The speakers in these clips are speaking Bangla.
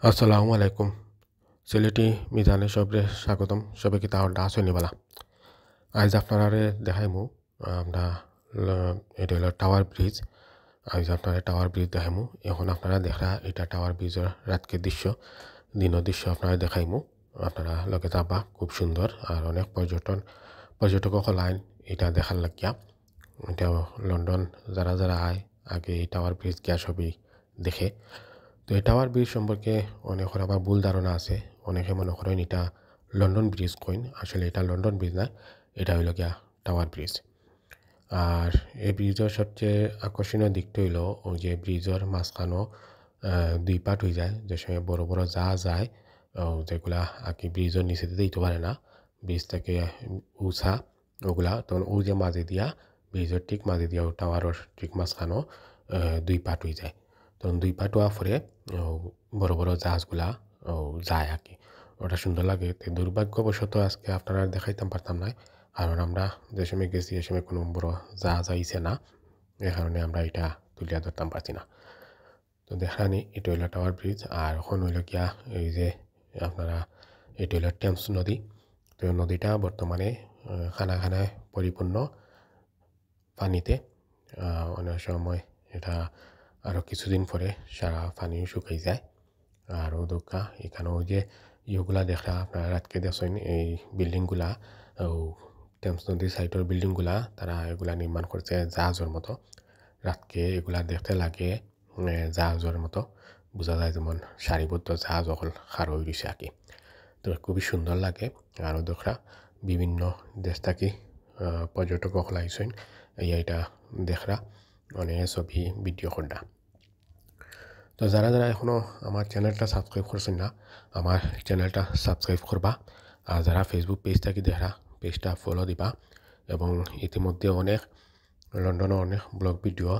আসসালামু আলাইকুম সিলেটি মিজানে সবরে স্বাগতম সবাইকে তাও ডাস হইনিবালা আজ আপনারা দেখাইমু আমরা এটা হলো টাওয়ার ব্রিজ আজ আপনারা টাওয়ার ব্রিজ দেখাইমু এখন আপনারা দেখা এটা টাওয়ার ব্রিজের রাতকে দৃশ্য দিনের দৃশ্য আপনারা দেখাইমু আপনারা লগে যাবা খুব সুন্দর আর অনেক পর্যটক লাইন এটা দেখার লাগিয়া এটা লন্ডন যারা যারা আয় আগে এই টাওয়ার ব্রিজ গিয়া ছবি দেখে তো এই টাওয়ার ব্রিজ সম্পর্কে অনেকের আবার ভুল ধারণা আছে অনেকে মনে করেন এটা লন্ডন ব্রিজ কইন আসলে এটা লন্ডন ব্রিজ না এটা হইল গিয়া টাওয়ার ব্রিজ আর এই ব্রিজের সবচেয়ে আকর্ষণীয় দিকটা হইল ওই যে ব্রিজের মাঝখানো দুই পাট হয়ে যায় যে সময় বড় বড় জাহাজ যায় যেগুলা আর কি ব্রিজের নিচে দিতে পারে না ব্রিজ থেকে উষা ওগুলা তখন ও যে মাঝে দিয়া ব্রিজের ঠিক মাঝে দিয়া টাওয়ারের ঠিক মাঝখানো দুই পাট হয়ে যায় তখন দুই পাট হওয়ার পরে বড় বড় জাহাজগুলা যায় আর কি ওটা সুন্দর লাগে তো দুর্ভাগ্যবশত আজকে আপনারা দেখাইতাম পারতাম না কারণ আমরা যে সময় গেছি এ সময় কোনো বড় জাহাজ আইছে না এ কারণে আমরা এটা তুলিয়া ধরতাম পারছি না তো দেখানি এটা হইল টাওয়ার ব্রিজ আর এখন হইল গিয়া এই যে আপনারা এটা হইল টেমস নদী তো নদীটা বর্তমানে খানায় পরিপূর্ণ পানিতে অনেক সময় এটা আরও কিছুদিন পরে সারা পানি শুকাই যায় আর ওদকা এখানেও যে ইয়েগুলা দেখা আপনারা রাতকে দেখছেন এই বিল্ডিংগুলা টেমস নদীর সাইডের বিল্ডিংগুলা তারা এগুলা নির্মাণ করছে জাহাজের মতো রাতকে এগুলা দেখতে লাগে জাহাজের মতো বোঝা যায় যেমন সারিবদ্ধ জাহাজ অকল খার হয়ে রয়েছে আর কি তো খুবই সুন্দর লাগে আরও দেখা বিভিন্ন দেশ থাকি পর্যটক অকল আইসেন এইটা দেখরা অনেক ছবি ভিডিও করডা তো যারা যারা এখনও আমার চ্যানেলটা সাবস্ক্রাইব করছেন না আমার চ্যানেলটা সাবস্ক্রাইব করবা আর যারা ফেসবুক পেজ থাকি দেখা পেজটা ফলো দিবা এবং ইতিমধ্যে অনেক লন্ডনের অনেক ব্লগ ভিডিও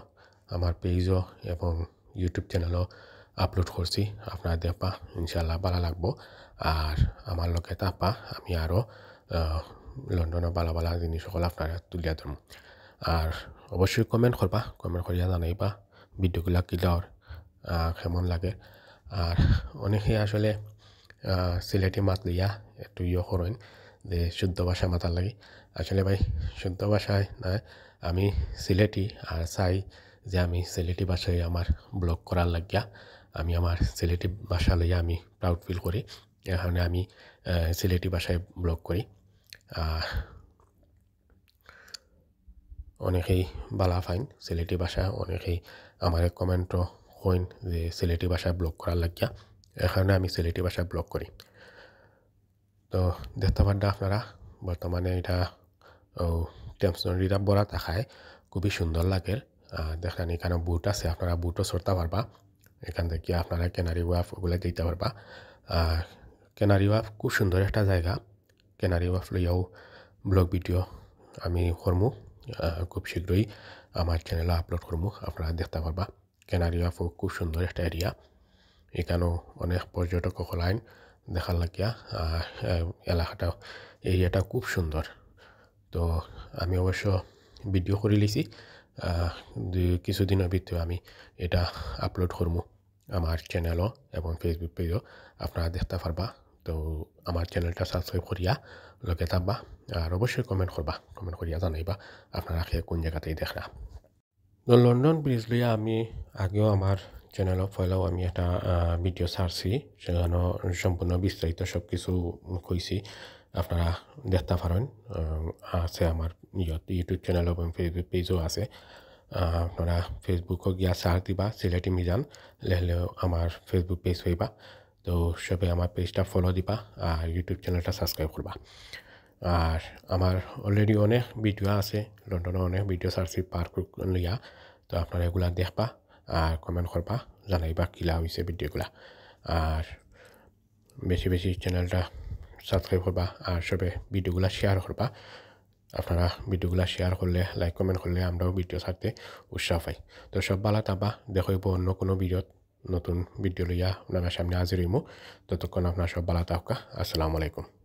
আমার পেজও এবং ইউটিউব চ্যানেলও আপলোড করছি আপনারা দেখবা ইনশাল্লাহ ভালো লাগবো আর আমার লগে তাপা আমি আরও লন্ডনের ভালো ভালো জিনিস সকল আপনারা তুলিয়া ধরব আর অবশ্যই কমেন্ট করবা কমেন্ট করিয়া জানাইবা ভিডিওগুলা কিলার কেমন লাগে আর অনেকে আসলে সিলেটি মাত লইয়া একটু করেন যে শুদ্ধ ভাষা মাতার লাগে আসলে ভাই শুদ্ধ ভাষায় নয় আমি সিলেটি আর চাই যে আমি সিলেটি ভাষায় আমার ব্লগ করার লাগিয়া আমি আমার সিলেটি ভাষা লইয়া আমি প্রাউড ফিল করি এখানে আমি সিলেটি ভাষায় ব্লগ করি অনেকেই বালা ফাইন সিলেটি ভাষা অনেকেই আমার কমেন্টও কইন যে সিলেটি ভাষায় ব্লগ করার লাগিয়া এখানে আমি সিলেটি ভাষায় ব্লগ করি তো দেখতে পারেন আপনারা বর্তমানে এটা টেমস নদীটা বড়া দেখায় খুবই সুন্দর লাগে দেখেন এখানে বুট আছে আপনারা বুটও চড়তে পারবা এখান থেকে আপনারা কেনারি ওয়াফ ওগুলো যেতে পারবা কেনারি ওয়াফ খুব সুন্দর একটা জায়গা কেনারি ওয়াফ লইয়াও ব্লগ ভিডিও আমি করমু খুব শীঘ্রই আমার চ্যানেলে আপলোড করমু আপনারা দেখতে পারবা কেনারি ওয়াফও খুব সুন্দর একটা এরিয়া এখানেও অনেক পর্যটক লাইন দেখার লাগিয়া এলাকাটা এরিয়াটা খুব সুন্দর তো আমি অবশ্য ভিডিও করে লিছি কিছুদিনের ভিতরে আমি এটা আপলোড করবো আমার চ্যানেলও এবং ফেসবুক পেজও আপনারা দেখতে পারবা তো আমার চ্যানেলটা সাবস্ক্রাইব করিয়া লগে থাকবা আর অবশ্যই কমেন্ট করবা কমেন্ট করিয়া জানাইবা আপনারা কোন জায়গাতেই দেখরা তো লন্ডন ব্রিজ লইয়া আমি আগেও আমার চ্যানেলও ফলেও আমি একটা ভিডিও ছাড়ছি সেখানে সম্পূর্ণ বিস্তারিত সব কিছু কইছি আপনারা দেখতে পারেন আছে আমার ইউটিউব চ্যানেল এবং ফেসবুক পেজও আছে আপনারা ফেসবুকও গিয়া সার্চ দিবা সিলেটি মিজান লেহলেও আমার ফেসবুক পেজ হইবা তো সবে আমার পেজটা ফলো দিবা আর ইউটিউব চ্যানেলটা সাবস্ক্রাইব করবা আর আমার অলরেডি অনেক ভিডিও আছে লন্ডনে অনেক ভিডিও ছাড়ছি পার্ক লইয়া তো আপনারা এগুলা দেখবা আর কমেন্ট করবা জানাইবা কিলা হয়েছে ভিডিওগুলা আর বেশি বেশি চ্যানেলটা সাবস্ক্রাইব করবা আর সবে ভিডিওগুলা শেয়ার করবা আপনারা ভিডিওগুলা শেয়ার করলে লাইক কমেন্ট করলে আমরাও ভিডিও ছাড়তে উৎসাহ পাই তো সব ভালো থাকবা দেখাইব অন্য কোনো ভিডিওত নতুন ভিডিও লইয়া আপনার সামনে হাজির হইমু ততক্ষণ আপনার সব ভালো থাকা আসসালামু আলাইকুম